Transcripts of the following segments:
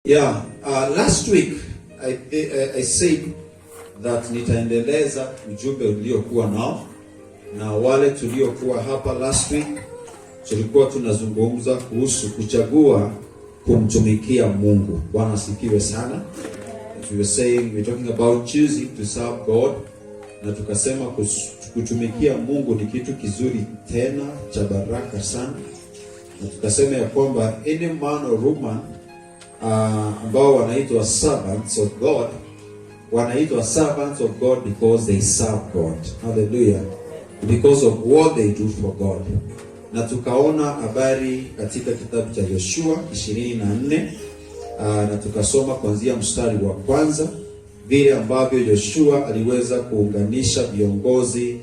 Yeah, last week I said that nitaendeleza ujumbe uliokuwa nao, na wale tuliokuwa hapa last week tulikuwa tunazungumza kuhusu kuchagua kumtumikia Mungu. Bwana asifiwe sana. As we were saying, we're talking about choosing to serve God, na tukasema kutumikia Mungu ni kitu kizuri tena cha baraka sana, na tukasema ya kwamba any man or woman ambao wanaitwa servants of God, wanaitwa servants of God because they serve God. Hallelujah. Because of what they do for God. Na tukaona habari katika kitabu cha Yoshua 24, na tukasoma kuanzia mstari wa kwanza vile ambavyo Yoshua aliweza kuunganisha viongozi,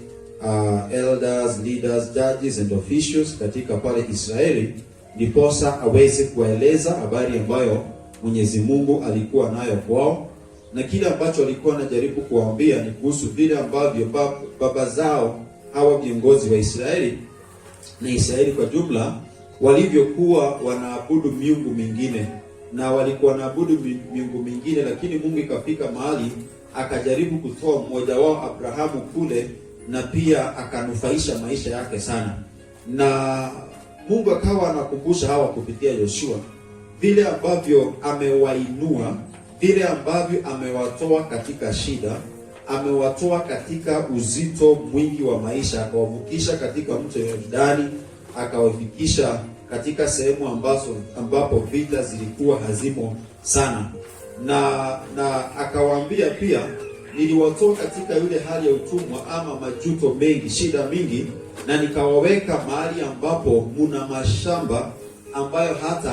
elders, leaders, judges and officials katika pale Israeli, ndiposa aweze kueleza habari ambayo Mwenyezi Mungu alikuwa nayo kwao, na kile ambacho alikuwa anajaribu kuwaambia ni kuhusu vile ambavyo baba zao hawa viongozi wa Israeli na Israeli kwa jumla walivyokuwa wanaabudu miungu mingine, na walikuwa wanaabudu miungu mingine, lakini Mungu ikafika mahali akajaribu kutoa mmoja wao Abrahamu kule, na pia akanufaisha maisha yake sana. Na Mungu akawa anakumbusha hawa kupitia Yoshua vile ambavyo amewainua, vile ambavyo amewatoa katika shida, amewatoa katika uzito mwingi wa maisha, akawavukisha katika mto Yordani, akawafikisha katika sehemu ambapo vita zilikuwa hazimo sana, na akawaambia pia, niliwatoa katika yule hali ya utumwa ama majuto mengi, shida mingi, na nikawaweka mahali ambapo muna mashamba ambayo hata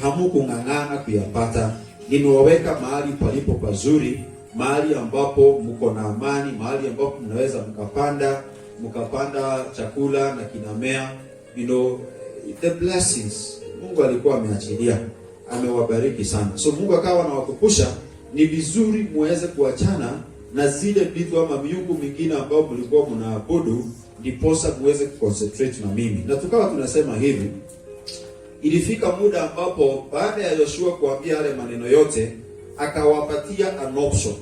hamukung'ang'ana kuyapata. Nimewaweka mahali palipo pazuri, mahali ambapo mko na amani, mahali ambapo mnaweza mkapanda chakula na kinamea. The blessings Mungu alikuwa ameachilia, amewabariki sana. So Mungu akawa anawakumbusha ni vizuri muweze kuachana na zile vitu ama miungu mingine ambao mlikuwa mnaabudu, ndiposa muweze kuconcentrate na mimi. Na tukawa tunasema hivi, ilifika muda ambapo baada ya Yoshua kuambia yale maneno yote, akawapatia an option.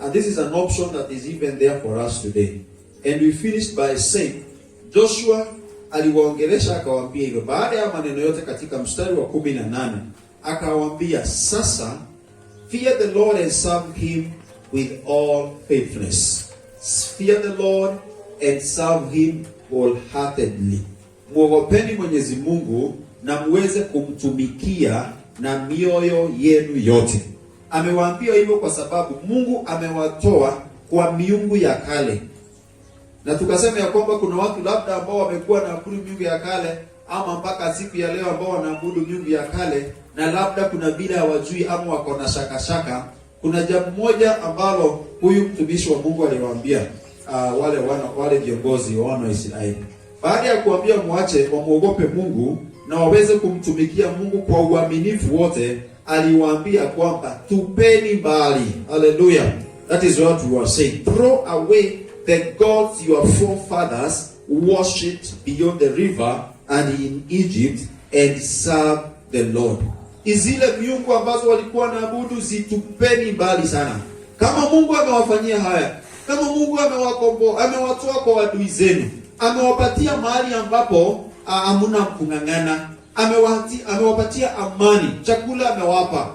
And this is an option that is even there for us today. And we finished by saying, Joshua aliwaongelesha akawaambia hivyo. Baada ya maneno yote katika mstari wa 18, akawaambia, sasa fear the Lord and serve him with all faithfulness. Fear the Lord and serve him wholeheartedly. Mwogopeni Mwenyezi Mungu na muweze kumtumikia na mioyo yenu yote. Amewaambia hivyo kwa sababu Mungu amewatoa kwa miungu ya kale. Na tukasema ya kwamba kuna watu labda ambao wamekuwa naabudu miungu ya kale, ama mpaka siku ya leo ambao wanaabudu miungu ya kale, na labda kuna bila hawajui ama wako na shaka. Kuna jambo moja ambalo huyu mtumishi wa Mungu aliwaambia wale viongozi wa wana wa Israeli. Baada ya kuambia muache wamuogope Mungu na waweze kumtumikia Mungu kwa uaminifu wote, aliwaambia kwamba tupeni mbali. Hallelujah. That is what we were saying. Throw away the gods your forefathers worshipped beyond the river and in Egypt and serve the Lord. Izile miungu ambazo walikuwa naabudu zitupeni mbali sana. Kama Mungu amewafanyia haya, kama Mungu amewatoa kwa adui zenu, amewapatia mahali ambapo hamuna kung'ang'ana, amewapatia amani, chakula amewapa,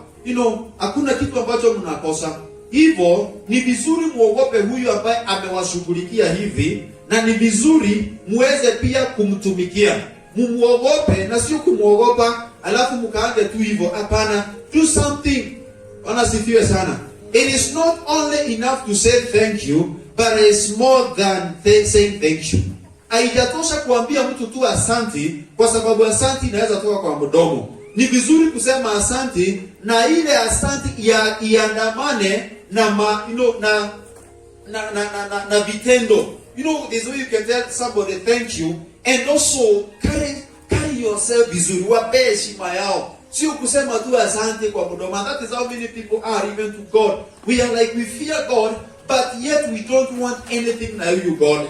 hakuna kitu ambacho mnakosa. Hivyo ni vizuri muogope huyu ambaye amewashughulikia hivi, na ni vizuri muweze pia kumtumikia. Mumuogope na sio kumuogopa alafu mkaanze tu hivyo. Hapana, do something. Wanasifiwe sana. It is not only enough to say thank you, but it's more than saying thank you. Haijatosha kuambia mtu tu asanti, kwa sababu asanti inaweza toka kwa mdomo. Ni vizuri kusema asanti, na ile asanti iandamane na na vitendo. This way you can tell somebody thank you, and also carry yourself vizuri, wape heshima yao. Sio kusema tu asante kwa mdomo. That is how many people are even to God. We are like, we fear God, but yet we don't want anything na you God.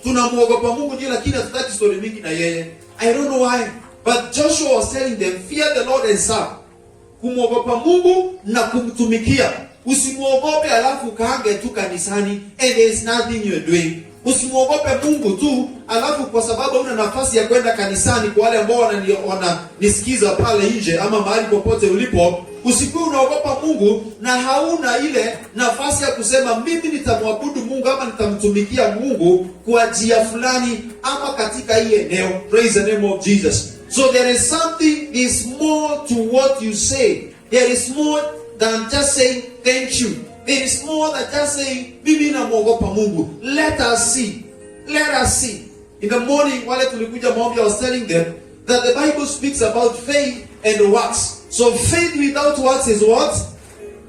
Tunamuogopa Mungu ndio, lakini hatutaki story mingi na yeye. I don't know why, but Joshua was telling them, fear the Lord and serve. kumwogopa Mungu na kumtumikia. Usimwogope alafu kaange tu kanisani and there is nothing you're doing. Usimwogope Mungu tu alafu kwa sababu una nafasi ya kwenda kanisani. Kwa wale ambao wananisikiza pale nje ama mahali popote ulipo, usikuwe unaogopa Mungu na hauna ile nafasi ya kusema mimi nitamwabudu Mungu ama nitamtumikia Mungu kwa njia fulani ama katika hii eneo. Praise the name of Jesus. So there is something is more to what you say. There is more than just saying thank you. There is more than just saying mimi namwogopa Mungu. Let us see. Let us see. In the morning wale tulikuja maombi, I was telling them that the Bible speaks about faith and works. So faith without works is what?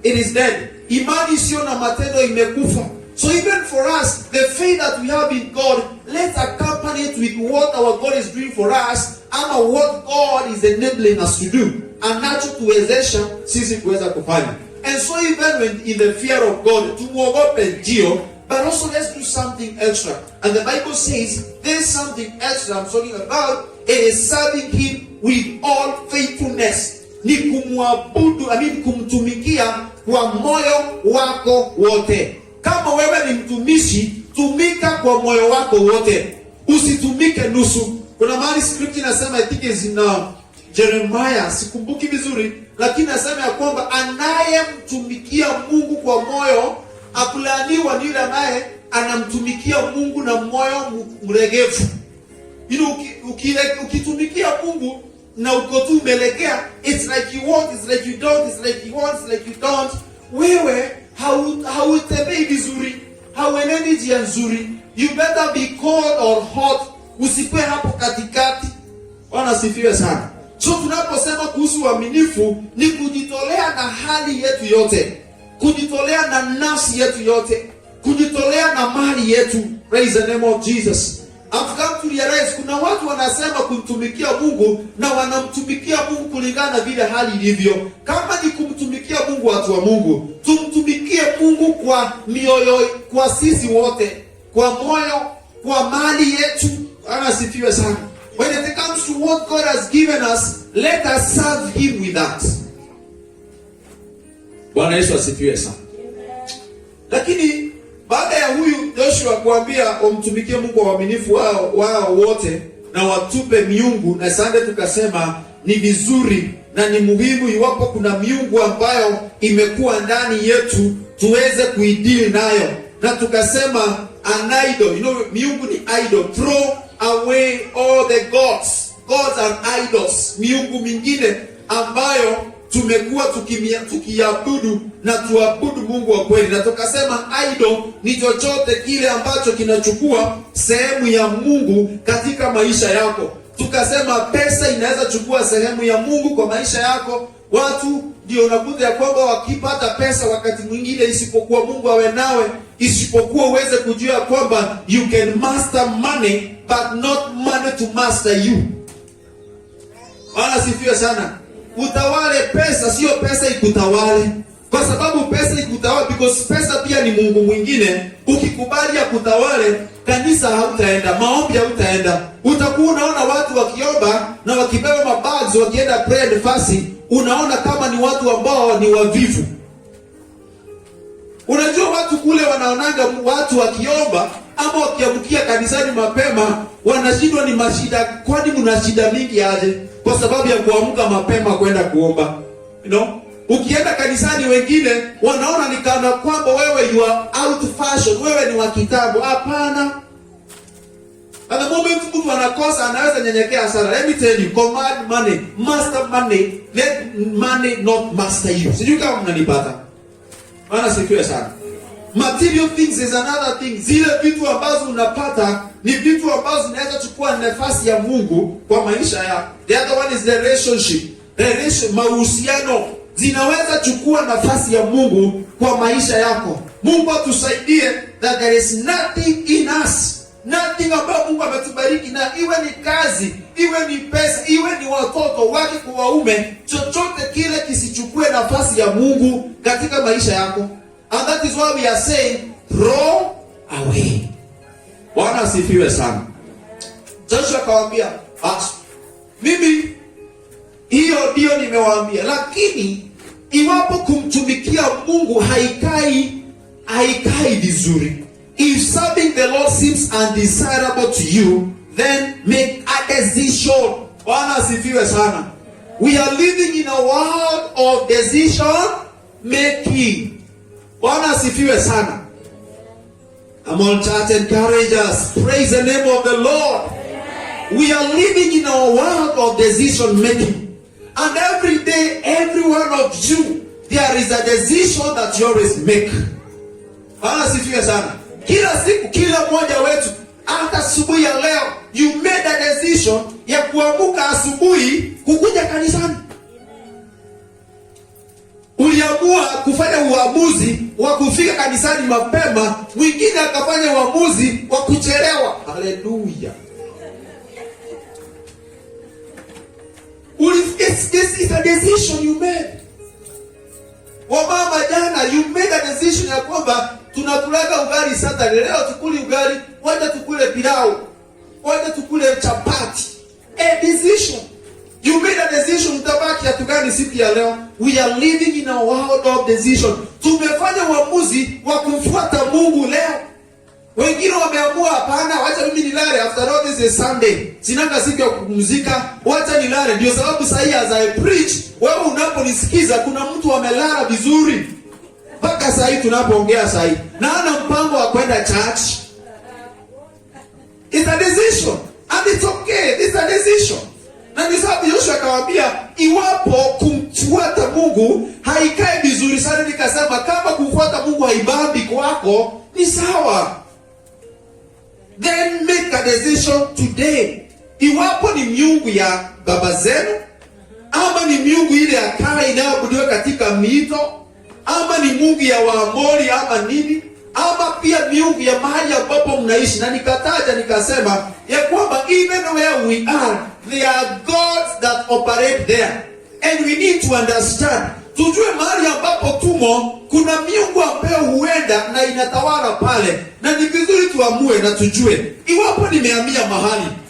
It is dead. Imani sio na matendo imekufa. So even for us, the faith that we have in God, let's accompany it with what our God is doing for us, ama what God is enabling us to do. Anacho tuwezesha sisi kuweza kufanya. And so even when in the fear of God, tumuogope ndio, but also let's do something extra. And the Bible says there's something extra I'm talking about. It is serving Him with all faithfulness. Ni kumwabudu, kumtumikia kwa moyo wako wote. Kama wewe ni mtumishi, tumika kwa moyo wako wote. Usitumike nusu. Kuna mahali script inasema, I think is in Jeremiah, sikumbuki vizuri, lakini nasema ya kwamba anayemtumikia Mungu kwa moyo akulaaniwa ni yule ambaye anamtumikia Mungu na moyo mregevu. Ukitumikia Mungu na uko tu umelegea, it's like you want, it's like you don't, it's like you want, it's like you don't. Wewe hautembei vizuri, hauenendi njia nzuri. You better be cold or hot. Usikwe hapo katikati. Bwana sifiwe sana. So tunaposema kuhusu uaminifu ni kujitolea na hali yetu yote, kujitolea na nafsi yetu yote, kujitolea na mali yetu. Praise the name of Jesus. I've come to realize kuna watu wanasema kumtumikia Mungu na wanamtumikia Mungu kulingana na vile hali ilivyo. Kama ni kumtumikia Mungu, watu wa Mungu, tumtumikie Mungu kwa mioyo, kwa sisi wote, kwa moyo, kwa mali yetu. Anasifiwe sana. When it comes to what God has given us, let us serve Him with that. Bwana Yesu asifiwe sana. Lakini baada ya huyu Joshua kuambia wamtumikie Mungu kwa uaminifu wao wote na watupe miungu, na sande tukasema ni vizuri na ni muhimu iwapo kuna miungu ambayo imekuwa ndani yetu tuweze kuidili nayo. Na tukasema an idol, miungu ni idol. Throw away all the gods. Gods are idols. Miungu mingine ambayo tumekuwa tukiabudu na tuabudu Mungu wa kweli. Na tukasema idol ni chochote kile ambacho kinachukua sehemu ya Mungu katika maisha yako. Tukasema pesa inaweza chukua sehemu ya Mungu kwa maisha yako. Watu ndio unakuta ya kwamba wakipata pesa wakati mwingine, isipokuwa Mungu awe nawe, isipokuwa uweze kujua kwamba you can master money but not money to master you. Bwana sifiwe sana. Utawale pesa, sio pesa ikutawale. Kwa sababu pesa ikutawale, because pesa pia ni mungu mwingine. Ukikubali ya kutawale, kanisa hautaenda, maombi hautaenda. Utakuwa unaona watu wakiomba na wakibeba mabags wakienda prayer and fasting, unaona kama ni watu ambao ni wavivu. Unajua watu kule wanaonanga watu wakiomba ama wakiamkia kanisani mapema wanashindwa ni mashida. Kwani mna shida mingi aje? Kwa sababu ya kuamka mapema kwenda kuomba. Ukienda kanisani wengine wanaona ni kana kwamba wewe you are out fashion, wewe ni wa kitambo. Hapana. At the moment mtu anakosa anaweza nyenyekea sana. Let me tell you, command money, master money, let money not master you. Sijui kama mnanipata. Maana sikiwe sana. Material things is another thing. Zile vitu ambazo unapata ni vitu ambazo zinaweza chukua nafasi ya Mungu kwa maisha yako. The other one is the relationship. Mahusiano zinaweza chukua nafasi ya Mungu kwa maisha yako. Mungu atusaidie that there is nothing in us, nothing ambayo Mungu ametubariki, na iwe ni kazi, iwe ni pesa, iwe ni watoto wake kwa waume, chochote kile kisichukue nafasi ya Mungu katika maisha yako. And that is why we are saying throw away. Bwana asifiwe sana. Joshua akawaambia, mimi Hiyo ndio nimewaambia. Lakini iwapo kumtumikia Mungu haikai vizuri, if serving the Lord seems undesirable to you, then make a decision. Bwana asifiwe sana. We are living in a world of decision making. Bwana asifiwe sana. Come on, church, encourage us. Praise the name of the Lord. We are living in a world of decision making. And every day, every one of you, there is a decision that you always make. Bwana asifiwe sana. Kila siku, kila mmoja wetu, hata asubuhi ya leo, you made a decision ya kuamka asubuhi kukuja kanisani. Uliamua kufanya uamuzi wa kufika kanisani mapema, mwingine akafanya uamuzi wa kuchelewa. Hallelujah. This is a decision you made. Wamama jana, you made a decision ya kwamba tunakulaga ugali Saturday. Leo tukuli ugali, wacha tukule pilau, wacha tukule chapati. A decision. You made a decision, utabaki hatugani siku ya leo. We are living in a world of decision. Tumefanya uamuzi wa kumfuata Mungu leo. Wengine wameamua hapana, wacha mimi nilale, after all this is Sunday. Sinanga siku ya kupumzika, wacha nilale. Ndio sababu sahi as I preach, wewe unaponisikiza kuna mtu amelala vizuri. Mpaka sahi tunapoongea sahi. Na ana mpango wa kwenda church. It's a decision. And it's okay. It's a decision. Na ndio sababu Yoshua akawaambia, iwapo kumfuata Mungu haikai vizuri sana, nikasema kama kumfuata Mungu haibambi kwako, ni sawa. Then make a decision today. Iwapo ni miungu ya baba zenu, ama ni miungu ile ya kale inayoabudiwa katika mito, ama ni mungu ya Waamori ama nini, ama pia miungu ya mahali ambapo mnaishi. Na nikataja nikasema ya kwamba even where we are, there are gods that operate there. And we need to understand. Tujue mahali ambapo tumo kuna miungu ambayo huenda na inatawala pale. Na ni vizuri tuamue na tujue, iwapo nimehamia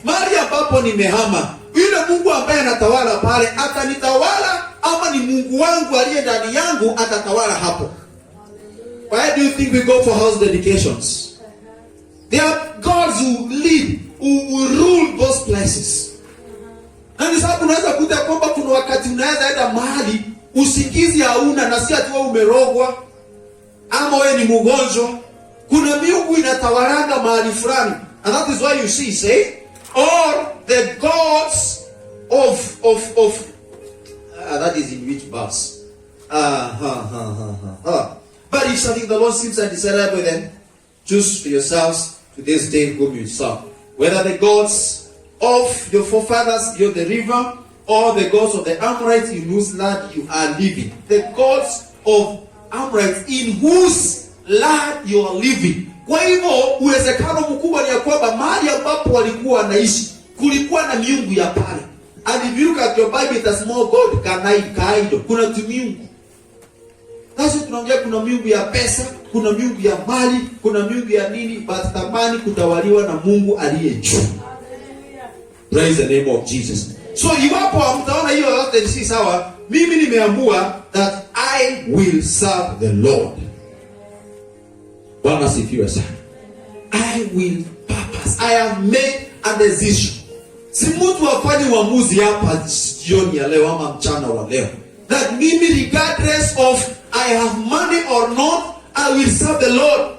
mahali ambapo nimehama, yule Mungu ambaye anatawala pale atanitawala, ama ni Mungu wangu aliye ndani yangu atatawala hapo. Why do you think we go for house dedications? There are gods who lead, who rule those places. Na ni sababu unaweza kuta kwamba kuna wakati unaweza enda mahali usingizi hauna, na si ati wewe umerogwa ama wewe ni mgonjwa. Kuna miungu inatawalanga mahali fulani. And that is why you see, say, or the gods of that is in which verse? But if something the Lord seems undesirable, then choose for yourselves to this day whom you serve. Whether the gods of your forefathers, the river, or the gods of the Amorites in whose land you are living. The gods of Amorites in whose land you are living. Kwa hivyo uwezekano mkubwa ni ya kwamba mahali ambapo walikuwa wanaishi kulikuwa na miungu ya pale. And if you look at your Bible, it's a small god, Kaido. Kuna miungu. Sasa tunaongea kuna miungu ya pesa, kuna miungu ya mali, kuna miungu ya nini, but tamani kutawaliwa na Mungu aliye juu. Praise the name of Jesus. So iwapo mtaona hiyo yote si sawa, mimi nimeamua that I will serve the Lord. Bwana sifiwe sana. I will purpose. I have made a decision. Si mtu afanye uamuzi hapa jioni ya leo ama mchana wa leo, that mimi regardless of I have money or not, I will serve the Lord.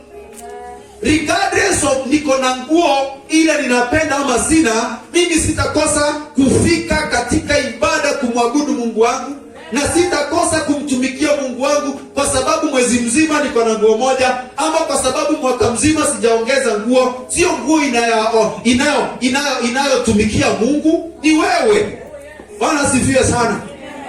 Regardless of niko na nguo ile ninapenda ama sina, mimi sitakosa kufika katika ibada kumwabudu Mungu wangu, na sitakosa kumtumikia Mungu wangu kwa sababu mwezi mzima niko na nguo moja, ama kwa sababu mwaka mzima sijaongeza nguo. Sio nguo inayotumikia Mungu, ni wewe. Bwana sifiwe sana.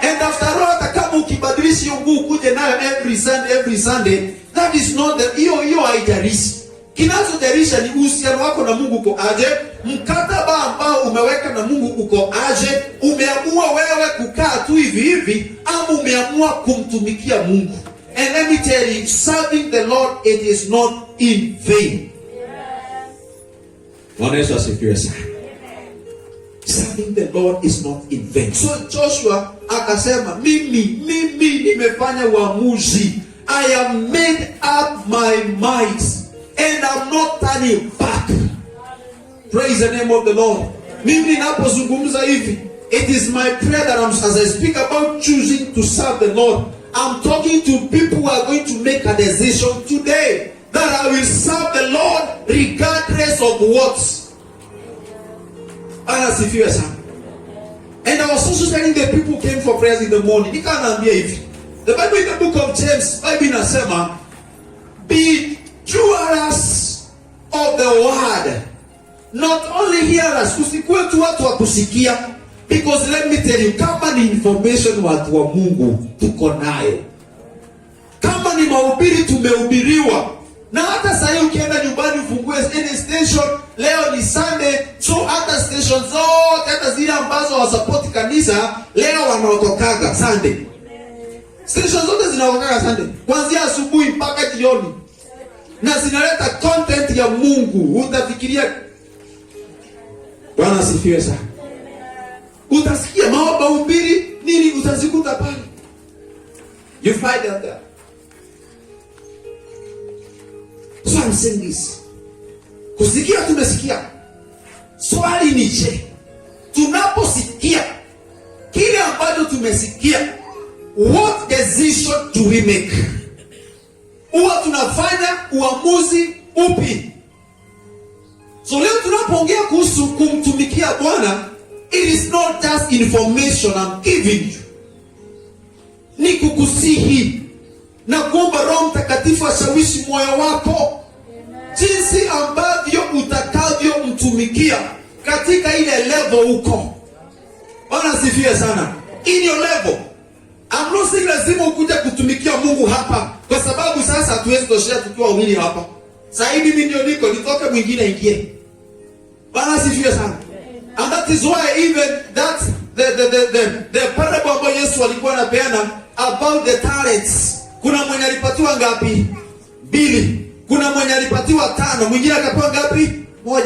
And after all, kama ukibadilisha hiyo nguo kuje nayo every Sunday, that is not the hiyo haijalishi. Kinachojarisha ni uhusiano wako na Mungu uko aje, mkataba ambao umeweka na Mungu uko aje, umeamua wewe kukaa tu hivi ama umeamua kumtumikia Mungu. And let me tell you, serving the Lord, it is not in vain. Bwana Yesu asifiwe sana. Serving the Lord is not in vain. So Joshua akasema, mimi nimefanya uamuzi. I have made up my mind and I'm not turning back. Praise the name of the Lord. Mimi ninapozungumza hivi, it is my prayer that as I speak about choosing to serve the Lord, I'm talking to people who are going to make a decision today that I will serve the Lord regardless of what. And I was also telling the people who came for prayers in the morning, the Bible in the book of James, Bible inasema, be doers of the word, not only hearers. Usikuwe tu watu wa kusikia, because let me tell you, kama ni information watu wa Mungu tuko nayo, kama ni mahubiri tumehubiriwa. Na hata sasa ukienda nyumbani ufungue any station, leo ni Sunday, so hata station zote, hata zile ambazo wasupport kanisa, leo wanaotokaga Sunday. Station zote zinaotokaga Sunday, kuanzia asubuhi mpaka jioni. Na zinaleta content ya Mungu. Utafikiria, Bwana asifiwe sana. Utasikia mahubiri nini utazikuta pale. You find out there. So I'm saying this. Kusikia tumesikia. Swali ni je, tunaposikia kile ambacho tumesikia, what decision do we make? Huwa tunafanya uamuzi upi? So leo tunapoongea kuhusu kumtumikia Bwana, it is not just information I'm giving you. Ni kukusihi na kuomba Roho Mtakatifu ashawishi moyo wako jinsi ambavyo utakavyo mtumikia katika ile level uko. Bwana asifiwe sana. In your level. I'm not saying lazima ukuje kutumikia Mungu hapa, kwa sababu sasa hatuwezi toshea tukiwa wawili hapa. Sasa hivi mimi ndio nitoke mwingine ingie. Bwana asifiwe sana. And that is why even that the parable ambayo Yesu alikuwa anapeana about the talents. Kuna mwenye alipatiwa ngapi? 2. Kuna mwenye alipatiwa 5, mwingine akapewa ngapi? 1.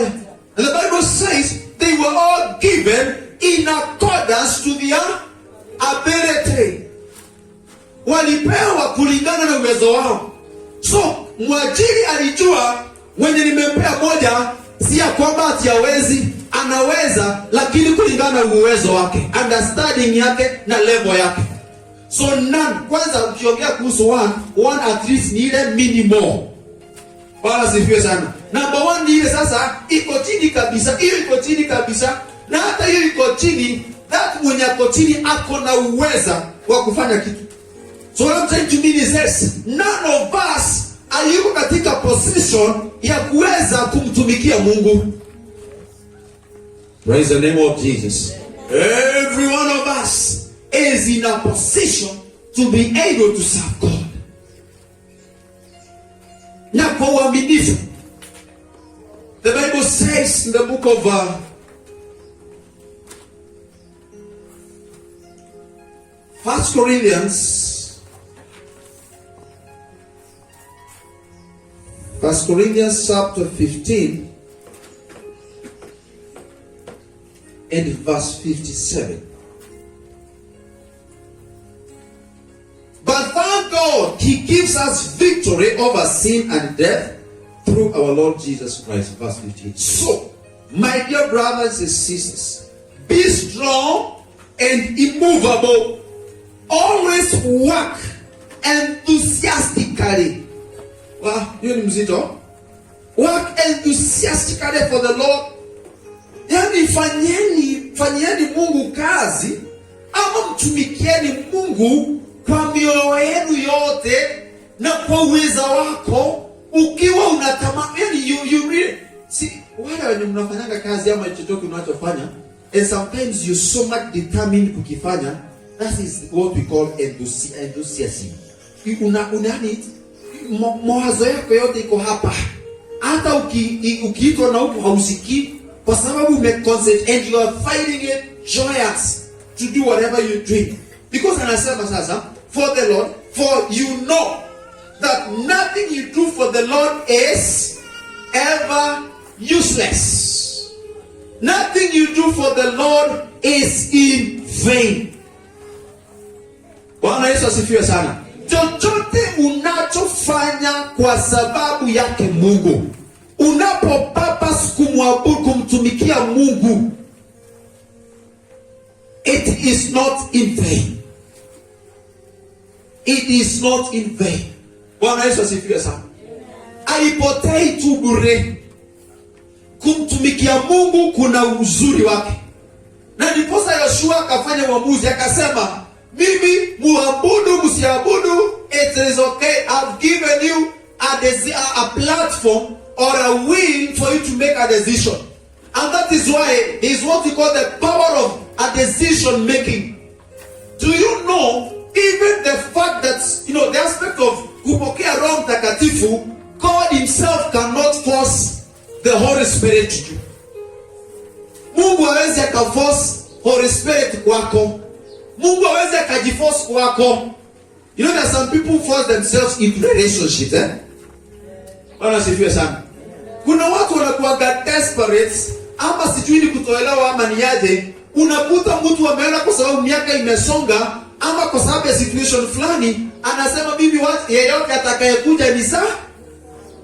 And the Bible says they were all given in accordance to their ability. Walipewa kulingana na uwezo wao. So mwajiri alijua mwenye nimempea 1 si ya kwamba hawezi, anaweza, lakini kulingana na uwezo wake, understanding yake na level yake. So none, kwanza ukiongea kuhusu one at least ni ile minimum. Bwana sifiwe sana. Number 1 ni ile sasa iko chini kabisa. Hiyo iko chini kabisa. Na hata hiyo iko chini, that mwenye iko chini ako na uweza wa kufanya kitu. So what I'm saying to mean is this, none of us are katika position ya kuweza kumtumikia Mungu. Praise the name of Jesus. Every one of us is in a position to be able to serve God. Na kwa uaminifu. The Bible says in the book of 1 Corinthians 1 Corinthians chapter 15 and verse 57. But thank God, He gives us victory over sin and death through our Lord Jesus Christ. Verse 15. So, my dear brothers and sisters, be strong and immovable. Always work enthusiastically. Hiyo ni mzito. Work enthusiastically for the Lord. Yani fanyeni Mungu kazi, ama mtumikieni Mungu kwa mioyo yenu yote na kwa uwezo wako, ukiwa unatamani. Yani you really see, wale wenye mnafanyanga kazi ama chochote unachofanya, and sometimes you so much determined kukifanya, that is what we call enthusiasm. Unani mawazo yako yote iko hapa. Hata ukiitwa na huko hausikii, kwa sababu umeconcentrate and you are finding it joyous to do whatever you do. Because anasema sasa, for the Lord, for you know that nothing you do for the Lord is ever useless. Nothing you do for the Lord is in vain. Bwana Yesu asifiwe sana. Chochote unachofanya kwa sababu yake Mungu, unapopapa kumwabudu, kumtumikia Mungu, it is not in vain. It is not in vain. Bwana Yesu asifiwe sana. Haipotei tu bure. Kumtumikia Mungu kuna uzuri wake. Na ndiposa Yoshua akafanya uamuzi akasema, mimi muabudu msiabudu, it is okay. I've given you a platform or a will for you to make a decision. And that is why is what we call the power of a decision making. Do you know, even the fact that, the aspect of kupokea Roho Mtakatifu, God himself cannot force the Holy Spirit to do. Mungu hawezi akaforce Holy Spirit kwako. Mungu hawezi akajiforce kwako. You know that some people force themselves into relationships, Bwana sifiwe sana. Kuna watu wanakuwa desperate, ama sijui ni kutoelewa ama ni aje. Unakuta mtu ameona kwa sababu miaka imesonga, ama kwa sababu ya situation fulani, anasema mimi yeyote atakayekuja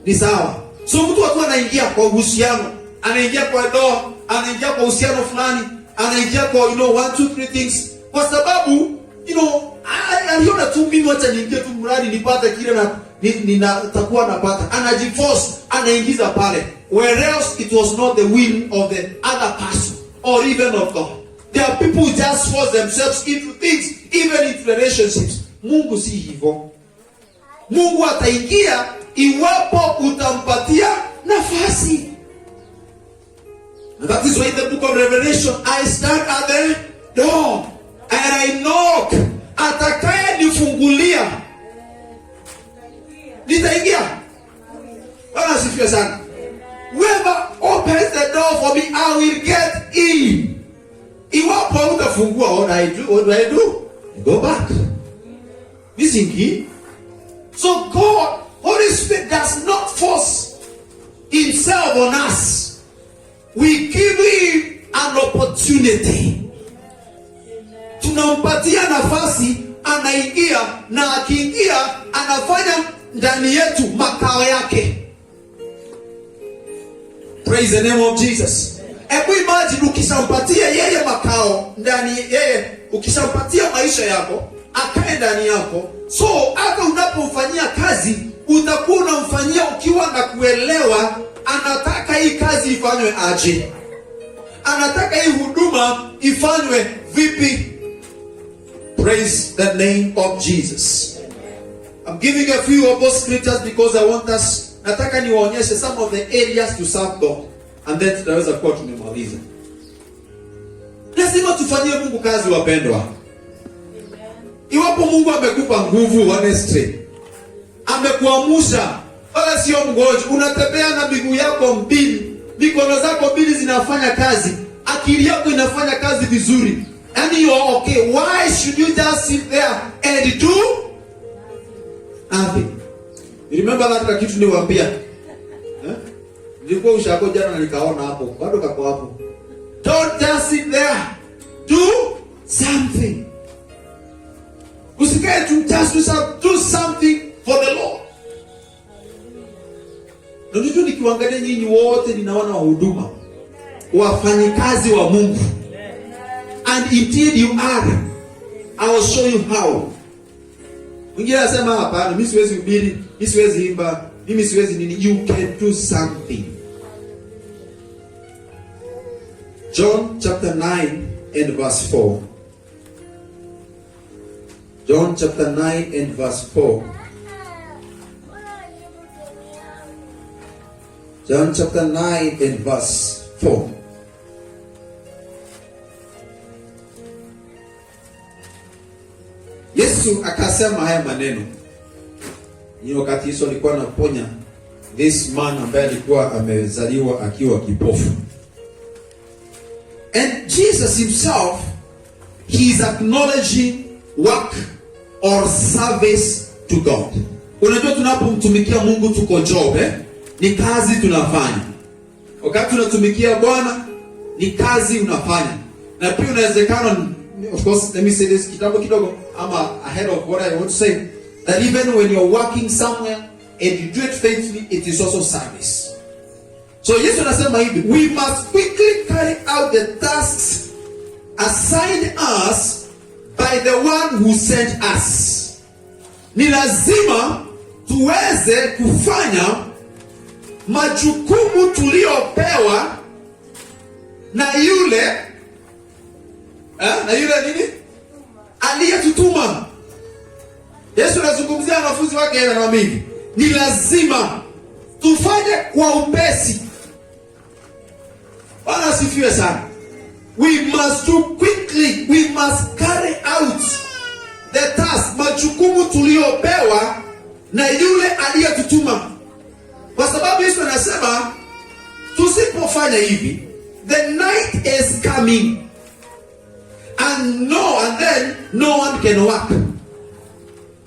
ni sawa. So mtu watu anaingia kwa uhusiano, anaingia kwa ndoa, anaingia kwa uhusiano fulani, anaingia kwa 1 2 3 things kwa sababu aliona tu mimi wacha niingie tu mradi nipate kile na nitakuwa napata. Anajiforce, anaingiza pale. Where else it was not the will of the other person or even of God. There are people who just force themselves into things, even into relationships. Mungu si hivyo. Mungu ataingia iwapo utampatia nafasi. And that is why in the book of Revelation, I stand at the door and I knock. Atakaye nifungulia, nitaingia. Bwana asifiwe sana. Whoever opens the door for me, I will get in. Iwapo utafungua, what do I do? I go back. Missing. So God, Holy Spirit does not force himself on us. We give him an opportunity. Tunampatia nafasi, anaingia, na akiingia anafanya ndani yetu makao yake. Praise the name of Jesus. Hebu imagine ukishampatia yeye makao ndani yeye, ukishampatia maisha yako, akae ndani yako. So hata unapomfanyia kazi, utakuwa unamfanyia ukiwa na kuelewa anataka hii kazi ifanywe aje. Anataka hii huduma ifanywe vipi. Praise the name of Jesus. I'm giving a few of those scriptures because I want us, nataka niwaonyeshe some of the areas to serve God. And then tutaweza kuwa tumemaliza. Lazima tufanyie Mungu kazi, wapendwa. Iwapo Mungu amekupa nguvu, honestly, amekuamusha, wala sio mgonjwa, unatembea na miguu yako mbili, mikono zako mbili zinafanya kazi, akili yako inafanya kazi vizuri, and you are okay, why should you just sit there and do nothing? Remember that kitu niwaambia? Nilikuwa ushako jana na nikaona hapo, bado kako hapo. Don't just sit there. Do something. Usikae tu, just do something for the Lord. Ndio nikiwaangalia nyinyi wote ninaona wahuduma, wafanyikazi wa Mungu. And indeed you are. I will show you how. Mwingine anasema hapana, mimi siwezi hubiri, mimi siwezi imba, mimi siwezi nini. You can do something. John chapter 9 and verse 4. John chapter 9 and verse 4. John chapter 9 and verse 4. Yesu akasema haya maneno. Ni wakati Yesu alikuwa anaponya this man ambaye alikuwa amezaliwa akiwa kipofu. And Jesus himself, he is acknowledging work or service to God. Unajua tunapomtumikia Mungu tuko job, ni kazi tunafanya. Wakati tunatumikia Bwana, ni kazi unafanya. Na pia unawezekana, of course, let me say this kidogo, I'm ahead of what I want to say, that even when you're working somewhere and you do it faithfully, it is also service. So Yesu anasema hivi, we must quickly carry out the tasks assigned us by the one who sent us. Ni lazima tuweze kufanya majukumu tuliopewa na yule nini? Aliyetutuma. Yesu anazungumzia wanafunzi wake na mimi. Ni lazima tufanye kwa upesi. Bwana asifiwe sana. We must do quickly. We must carry out the task, majukumu tuliopewa na yule aliyetutuma. Kwa sababu Yesu anasema tusipofanya hivi, the night is coming and then no one can work.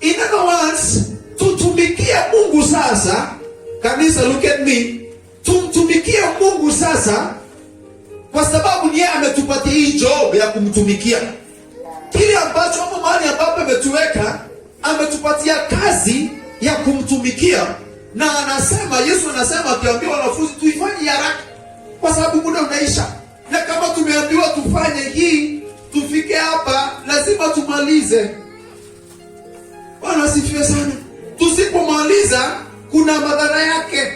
In other words, tutumikie Mungu sasa. Kanisa, look at me. Tumtumikie Mungu sasa, kwa sababu ni yeye ametupatia hii job ya kumtumikia. Kile ambacho hapo mahali ambapo ametuweka, ametupatia kazi ya kumtumikia. Na anasema, Yesu anasema akiambia wanafunzi tuifanye haraka kwa sababu muda unaisha. Na kama tumeambiwa tufanye hii, tufike hapa, lazima tumalize. Bwana asifiwe sana. Tusipomaliza kuna madhara yake.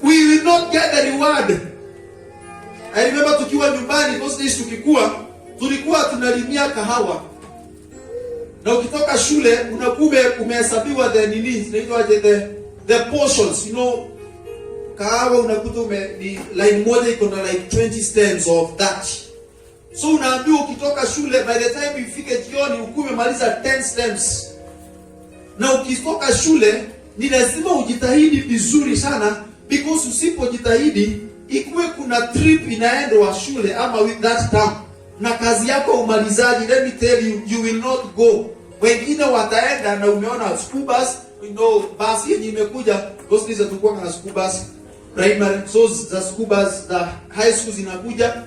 We will not get the reward. I remember tukiwa nyumbani, those days tulikuwa tunalimia kahawa. Na ukitoka shule unakuwa umehesabiwa the portions, you know. Kahawa unakuta ni line moja iko na like 20 stems of that. So unaambiwa ukitoka shule, by the time ifike jioni ukuwe umemaliza 10 stems. Na ukitoka shule ni lazima ujitahidi vizuri sana, because usipojitahidi ikuwe kuna trip inaendwa shule ama with that term, na kazi yako umalizaji, let me tell you, you will not go. Wengine wataenda na umeona school bus, you know, basi yenye imekuja, those days tulikuwa na school bus primary, so the school bus, the high school zinakuja,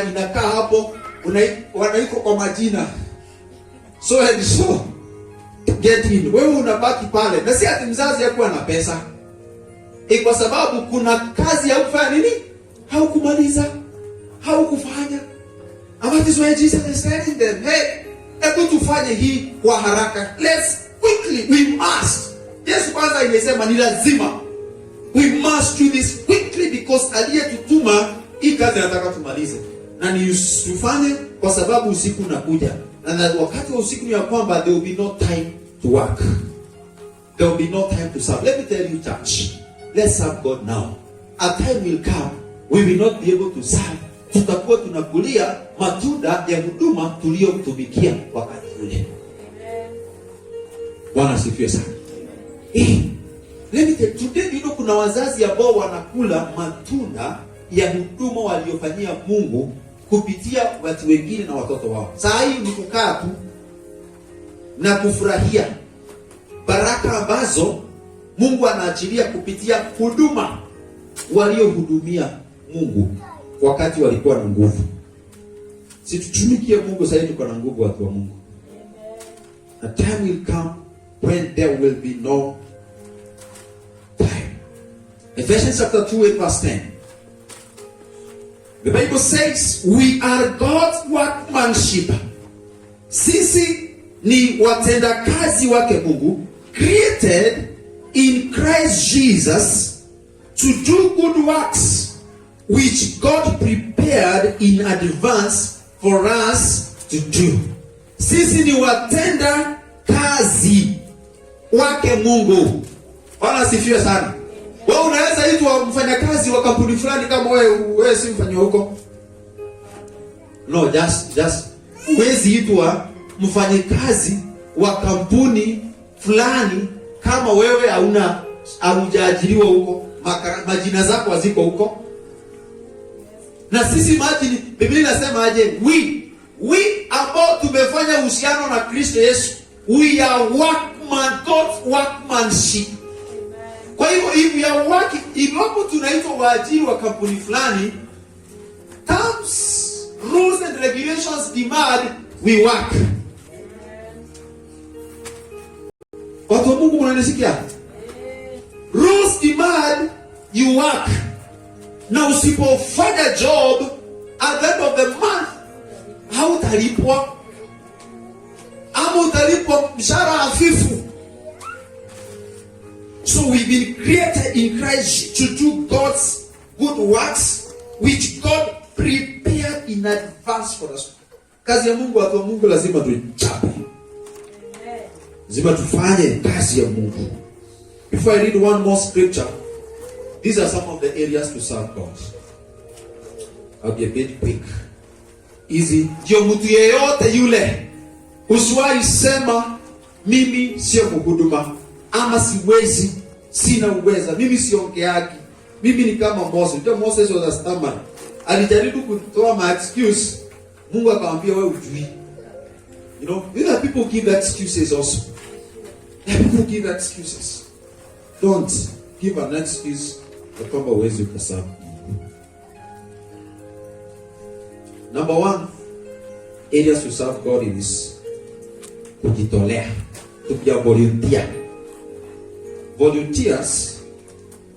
inakaa hapo, wanaiko kwa majina. So and so get in. Wewe unabaki pale. Na si ati mzazi yakuwa na pesa. Kwa sababu kuna kazi ya kufanya nini? Haukumaliza. Haukufanya. And that is why Jesus is telling them, hey, hebu tufanye hii kwa haraka. Let's quickly, we must. Yesu kwanza imesema ni lazima. We must do this quickly because aliyetutuma hii kazi anataka tumalize. Na ni tufanye kwa sababu usiku unakuja. And that wakati wa usiku ni ya kwamba there will be no time to work. There will be no time to serve. Let me tell you, church, let's serve God now. A time will come, we will not be able to serve. Tutakuwa tunakulia matunda ya huduma tuliyomtumikia wakati ule. Bwana asifiwe sana. Let me tell you, today you know, kuna wazazi ambao wanakula matunda ya huduma waliofanyia Mungu kupitia watu wengine na watoto wao. Saa hii ni kukaa tu na kufurahia baraka ambazo Mungu anaachilia kupitia huduma waliohudumia Mungu wakati walikuwa na nguvu. Si tutumikie Mungu sasa, tuko na nguvu, watu wa Mungu. A time will come when there will be no time. Ephesians chapter 2 and verse 10. The Bible says, we are God's workmanship. Sisi ni watendakazi wake Mungu, created in Christ Jesus to do good works which God prepared in advance for us to do. Sisi ni watenda kazi wake Mungu. Bwana asifiwe sana. Wewe unaweza itwa mfanyakazi wa kampuni fulani kama wewe si mfanya huko. No, just huwezi itwa mfanyakazi wa kampuni fulani kama wewe haujaajiriwa huko. Majina zako haziko huko. Na sisi imagine, Biblia inasema aje? We ambao tumefanya uhusiano na Kristo Yesu, we are God's workmanship. Kwa hivyo if you are working, iwapo tunaitwa waajiri wa kampuni fulani, comes, rules and regulations demand we work. Watu wa Mungu mnanisikia? Rules demand you work. Na usipofanya job at the end of the month, hautalipwa. Ama utalipwa mshahara hafifu. So we've been created in Christ to do God's good works which God prepared in advance for us. Kazi ya Mungu, watu wa Mungu lazima tuichape. Lazima tufanye kazi ya Mungu. Before I read one more scripture, these are some of the areas to serve God. I'll be a bit quick. Easy. Ndio mtu yeyote yule usiwahi sema mimi sio mhuduma ama siwezi, sina uweza, mimi siongeagi, mimi ni kama Moses. Ndio Moses was a stammerer. Alijaribu kutoa my excuse, Mungu akamwambia wewe ujui. You know, these are people who give excuses also. There are people who give excuses. Don't give an excuse ya kwamba uwezi ukaserve. Number one, areas to serve God is kujitolea, to be a volunteer. Volunteers,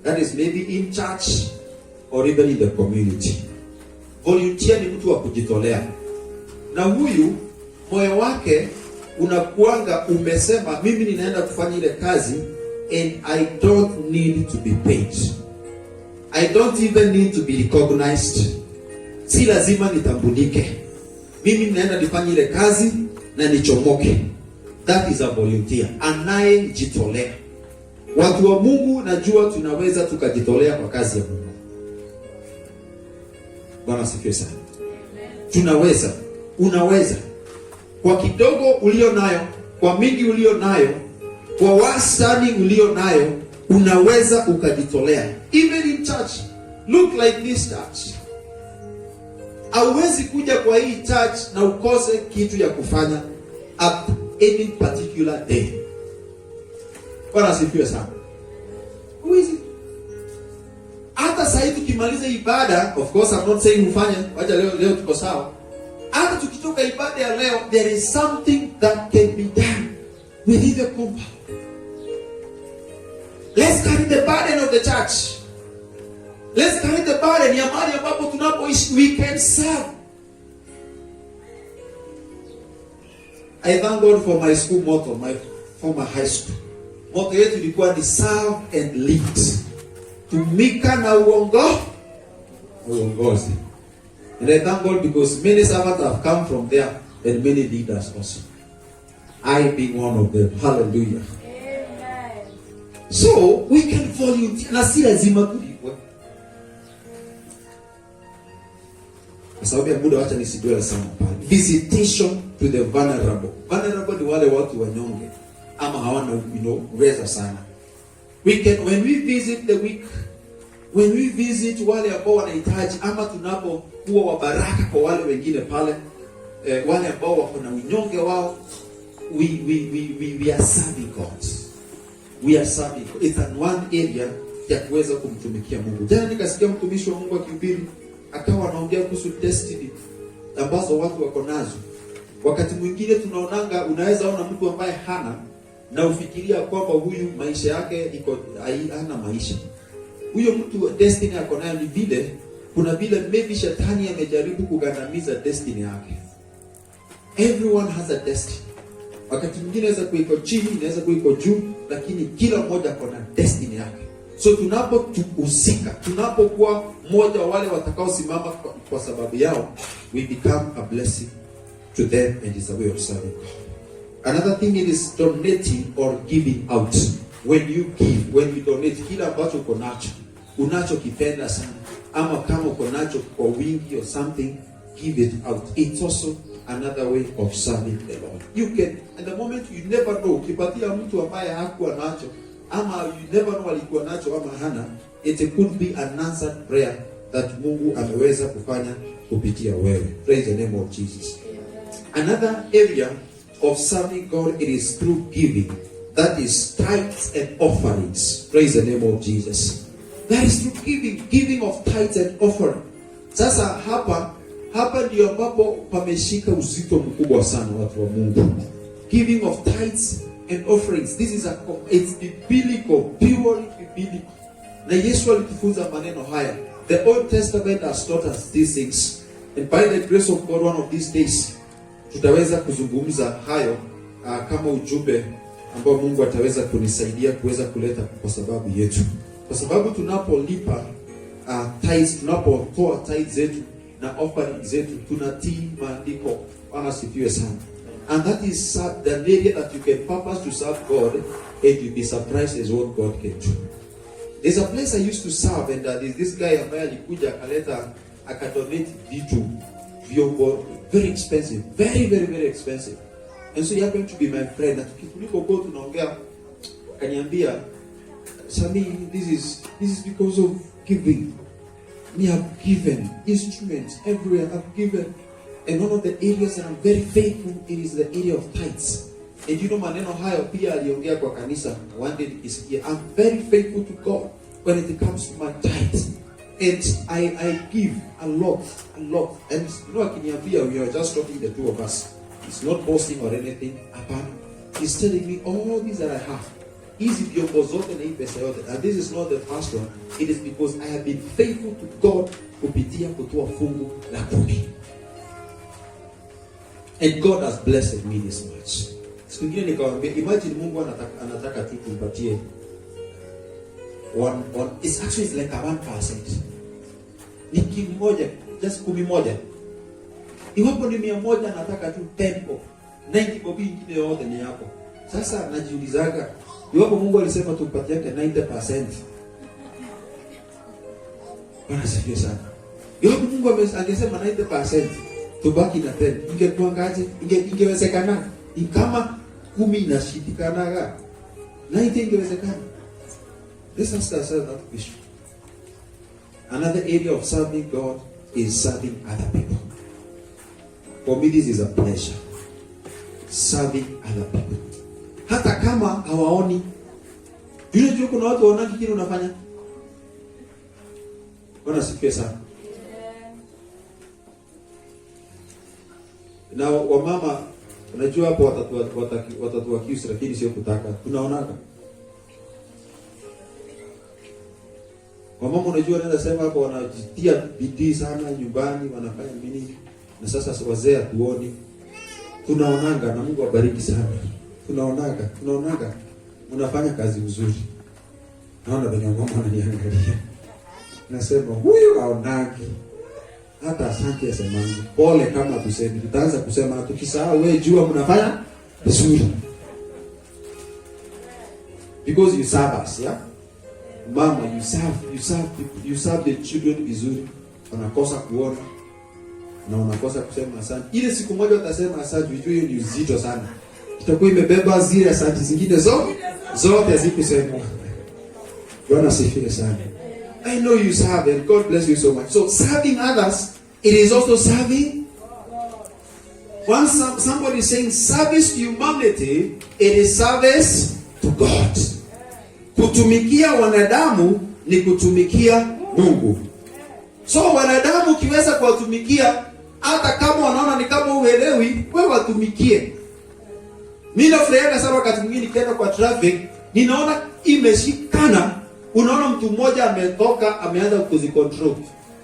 that is maybe in church or even in the community. Volunteer ni mtu wa kujitolea. Na huyu moyo wake unakuanga umesema mimi ninaenda kufanya ile kazi and I don't need to be paid. I don't even need to be recognized. Si lazima nitambulike. Mimi ninaenda nifanye ile kazi na nichomoke. That is a volunteer. Anayejitolea. Watu wa Mungu najua tunaweza tukajitolea kwa kazi ya Mungu. Bwana asifiwe sana. Tunaweza. Unaweza. Kwa kidogo ulio nayo, kwa mingi ulio nayo, kwa wastani ulio nayo, unaweza ukajitolea. Even in church. Look like this church. Hauwezi kuja kwa hii church na ukose kitu ya kufanya at any particular day. Bwana asifiwe sana. Huwezi. Hata sasa tukimaliza ibada, of course I'm not saying ufanye, wacha leo tuko sawa. Hata tukitoka ibada ya leo, there is something that can be done within the compound. Let's carry the burden of the church. Let's carry the burden ya mahali ambapo tunapoishi, we can serve. I thank God for my school motto, my former high school. Motto yetu ilikuwa ni serve and lead. Tumika na uongozi. And I thank God because many servants have come from there and many leaders also. I being one of them. Hallelujah. Amen. So we can volunteer. Na si lazima tulipwe. Kwa sababu ya muda wacha nisidwele sana pale. Visitation to the vulnerable. Vulnerable ni wale watu wanyonge ama hawana uwezo sana. When we visit the weak, when we visit wale ambao wanahitaji ama tunapokuwa wa baraka kwa wale wengine pale, wale ambao wako na unyonge wao, we are serving God. We are serving. It's an one area ya kuweza kumtumikia Mungu. Jana nikasikia mtumishi wa Mungu akihubiri, akawa anaongea kuhusu destiny ambazo watu wako nazo. Wakati mwingine tunaonanga, unaweza ona mtu ambaye hana na ufikiria kwamba huyu maisha yake iko hana maisha. Huyo mtu destiny yako nayo ni vile, kuna vile maybe shetani amejaribu kugandamiza destiny yake. Everyone has a destiny. Wakati mwingine inaweza kuwa chini, inaweza kuwa juu, lakini kila mmoja ako na destiny yake. So tunapohusika, tunapokuwa mmoja wale watakao simama kwa sababu yao, we become a blessing to them and is a way of serving God. Another thing is donating or giving out. When you give, when you donate, kila ambacho uko nacho, unachokipenda sana, ama kama uko nacho kwa wingi or something, give it out. It's also another way of serving the Lord. You can, at the moment you never know, ukipatia mtu ambaye hakuwa nacho, ama you never know alikuwa nacho ama hana, it could be an answered prayer that Mungu ameweza kufanya kupitia wewe. Praise the name of Jesus. Another area of serving God, it is through giving. That is tithes and offerings. Praise the name of Jesus. That is through giving of tithes and offering. Sasa hapa Hapa ndio ambapo pameshika uzito mkubwa sana, watu wa Mungu. Giving of tithes and offerings. This is it's biblical, purely biblical. Na Yesu alitufunza maneno haya. The Old Testament has taught us these things. And by the grace of God, one of these days tutaweza kuzungumza hayo kama ujumbe ambao Mungu ataweza kunisaidia kuweza kuleta kwa sababu yetu. Kwa sababu tunapolipa tithes, tunapotoa tithes zetu na offering zetu, tunatii maandiko. Bwana sifiwe sana. And that is the area that you can purpose to serve God, and you'll be surprised as what God can do. There's a place I used to serve, and there's this guy ambaye alikuja akadonate vitu vyombo very expensive, very expensive. And so he happened to be my friend. Na tulipokuwa tunaongea akaniambia, Sami, this is because of giving. Me have given instruments everywhere. I've given. And one of the areas that I'm very faithful in is the area of tithes. And you know, maneno hayo pia aliongea kwa kanisa one day nikisikia. I'm very faithful to God when it comes to my tithes. And I give a lot. And you know, akiniambia, we are just talking the two of us. It's not boasting or anything. He's telling me all these that I have. Hizi vyombo zote na hii pesa yote. And this is not the first one. It is because I have been faithful to God kupitia kutoa fungu la 10. And God has blessed me this much. Siku nyingine nikamwambia, imagine Mungu anataka tu tumpatie it's actually like a 1%. Ni kimoja, just 10. Iwapo ni 100 anataka tu 10 bob. 90 bob ingine yote ni yako. Sasa najiulizaga, iwapo Mungu alisema tumpatie 90%. Bwana sifiwe sana. Iwapo Mungu angesema 90%, tubaki na 10. Ingekuangaje? Ingewezekana? Kama 10 inashindikanaga, 90 ingewezekana. Let's ask ourselves that question. Another area of serving God is serving other people. For me, this is a pleasure. Serving other people. Hata kama hawaoni. Unajua kuna watu wanaona kile unafanya. Bwana sifiwe sana. Na wamama, unajua hapo watatu accuse, lakini sio kutaka. Tunaonaga. Wamama, unajua naweza sema hapo wanajitia bidii sana nyumbani, wanafanya nini? Na sasa wazee hatuoni. Tunaonanga, na Mungu awabariki sana. Tunaonaga unafanya kazi nzuri. Naona venye mama ananiangalia. Nasema huyu haonagi. Hata asante asemangu. Pole kama tuseme. Tutaanza kusema tukisahau, wewe jua mnafanya vizuri. Because you serve us, yeah? Mama, you serve the children vizuri. Wanakosa kuona na unakosa kusema asante. Ile siku moja utasema asante, ujue hiyo ni uzito sana. Itakuwa imebeba zile asante zingine zote hazikusemwa. Bwana sifiwe sana. I know you serve, and God bless you so much. So serving others, it is also serving. Once somebody is saying service to humanity, it is service to God. Kutumikia wanadamu ni kutumikia Mungu. So wanadamu kiweza kuwatumikia, hata kama wanaona ni kama uelewi, wewe watumikie. Mimi nafurahianga sana wakati mwingine nikienda kwa traffic, ninaona imeshikana. Unaona mtu mmoja ametoka, ameanza kuzicontrol.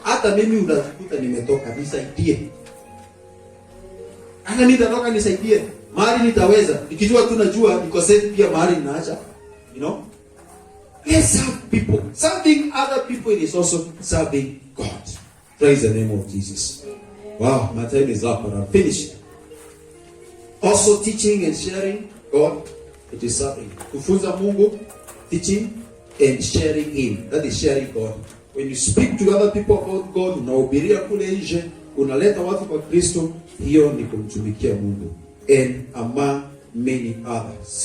Hata mimi unajikuta nimetoka, nisaidie. Ana nitatoka nisaidie. Mahali nitaweza. Nikijua tu najua niko safe pia mahali ninaacha. You know? Let's serve people. Serving other people is also serving God. Praise the name of Jesus. Wow, my time is up, but I'm finished. Also teaching and sharing God, it is serving. Kufunza Mungu, teaching and sharing Him. That is sharing God. When you speak to other people about God, unahubiria kule nje, unaleta watu kwa Kristo, hiyo ni kumtumikia Mungu. And among many others.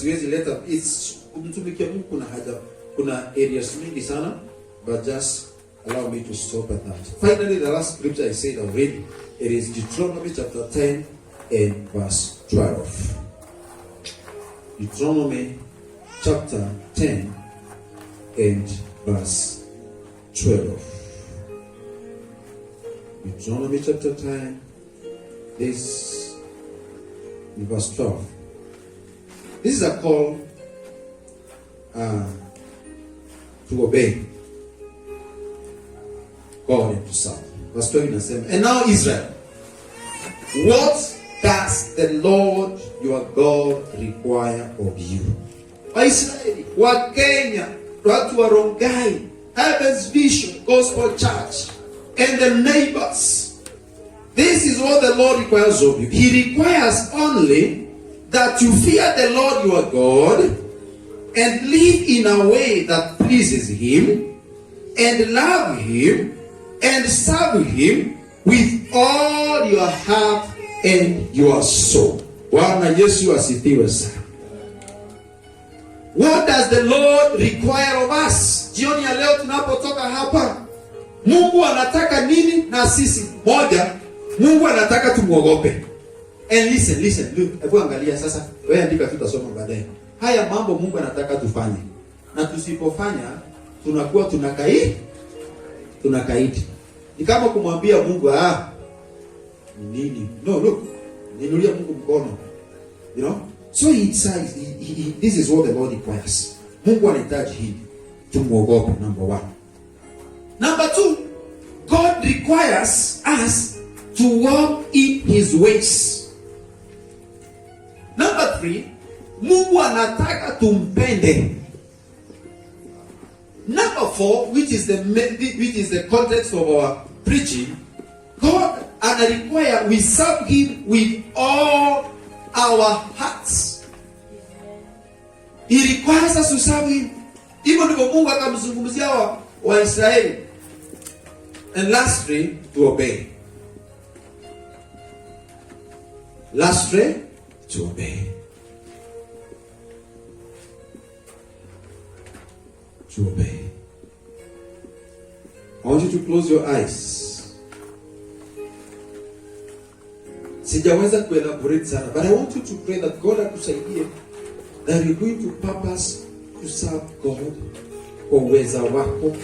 Siwezi leta kumtumikia Mungu kuna areas mingi sana, but just allow me to stop at that. Finally, the last scripture I said already, it is Deuteronomy chapter 10 and verse 12. Deuteronomy chapter 10 and verse 12. Deuteronomy chapter 10, this in verse 12. This is a call to obey God and to serve. Verse 12 inasema, and now Israel, what does the Lord your God require of you? Waisraeli, Wakenya, watu wa Rongai, Heaven's Vision, Gospel Church, and the neighbors. This is what the Lord requires of you. He requires only that you fear the Lord your God and live in a way that pleases Him and love Him and serve Him with all your heart and your soul. Bwana Yesu asifiwe sana. What does the Lord require of us? Jioni ya leo tunapotoka hapa, Mungu anataka nini na sisi? Moja, Mungu anataka tumuogope. And listen, look, hebu angalia sasa, wewe andika, tutasoma baadaye. Haya mambo Mungu anataka tufanye. Na tusipofanya tunakuwa tunakaidi. Ni kama kumwambia Mungu nini? No, look. Ninulia Mungu mkono. You know? So he says, this is what the Lord requires. Mungu anahitaji hili. Tumuogope, number 1. Number 2, God requires us to walk in His ways. Number 3, Mungu anataka tumpende. Number 4, which is the context of our preaching, God require we serve Him with all our hearts. He requires us to serve Him. Hivyo ndivyo Mungu akamzungumzia wa Israeli. And lastly, to obey. Lastly, to obey. To obey. I want you to close your eyes. Sijaweza kuelaborate sana, but I want you to pray that God akusaidie, that you're going to purpose to serve God kwa uweza wako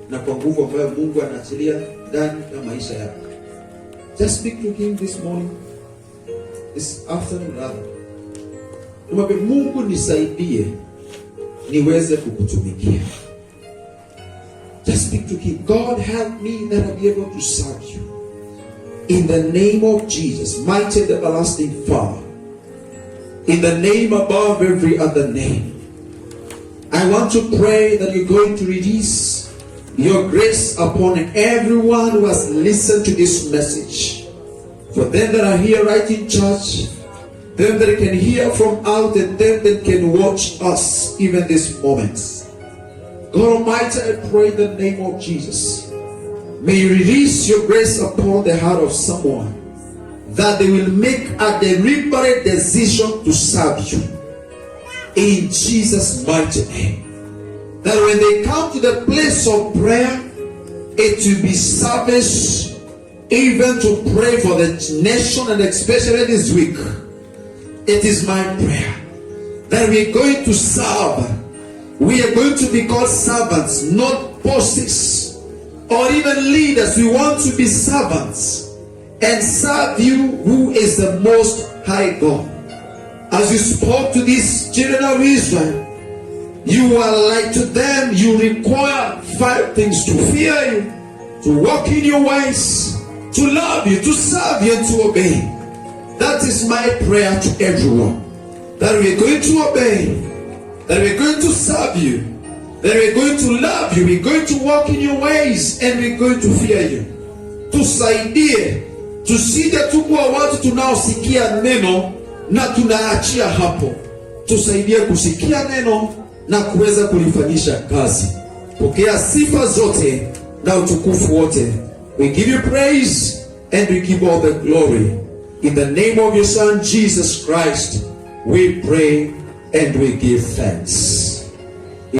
na kwa nguvu ambayo Mungu anaachilia ndani ya maisha yako. Just speak to Him this morning, this afternoon rather. Mwambie Mungu, nisaidie niweze kukutumikia. Just speak to Him. God, help me that I'll be able to serve you. In the name of Jesus, mighty and everlasting Father, in the name above every other name, I want to pray that you're going to release your grace upon everyone who has listened to this message. For them that are here right in church, them that can hear from out, and them that can watch us even this moment. God Almighty, I pray in the name of Jesus, may you release your grace upon the heart of someone, that they will make a deliberate decision to serve you. In Jesus' mighty name. That when they come to the place of prayer, it will be service, even to pray for the nation, and especially this week. It is my prayer that we are going to serve. We are going to be called servants, not bosses or even leaders. We want to be servants and serve you, who is the most high God. As you spoke to these children of Israel, you are like to them. You require 5 things: to fear you, to walk in your ways, to love you, to serve you, and to obey. That is my prayer to everyone, that we are going to obey, that we are going to serve you, that we are going to love you, we are going to walk in your ways, and we are going to fear you. Tusaidie, tusije tukuwa watu tunaosikia neno na tunaachia hapo. Tusaidie kusikia neno na kuweza kulifanyisha kazi. Pokea sifa zote na utukufu wote. We give you praise and we give all the glory. In the name of your Son, Jesus Christ, we pray and we give thanks.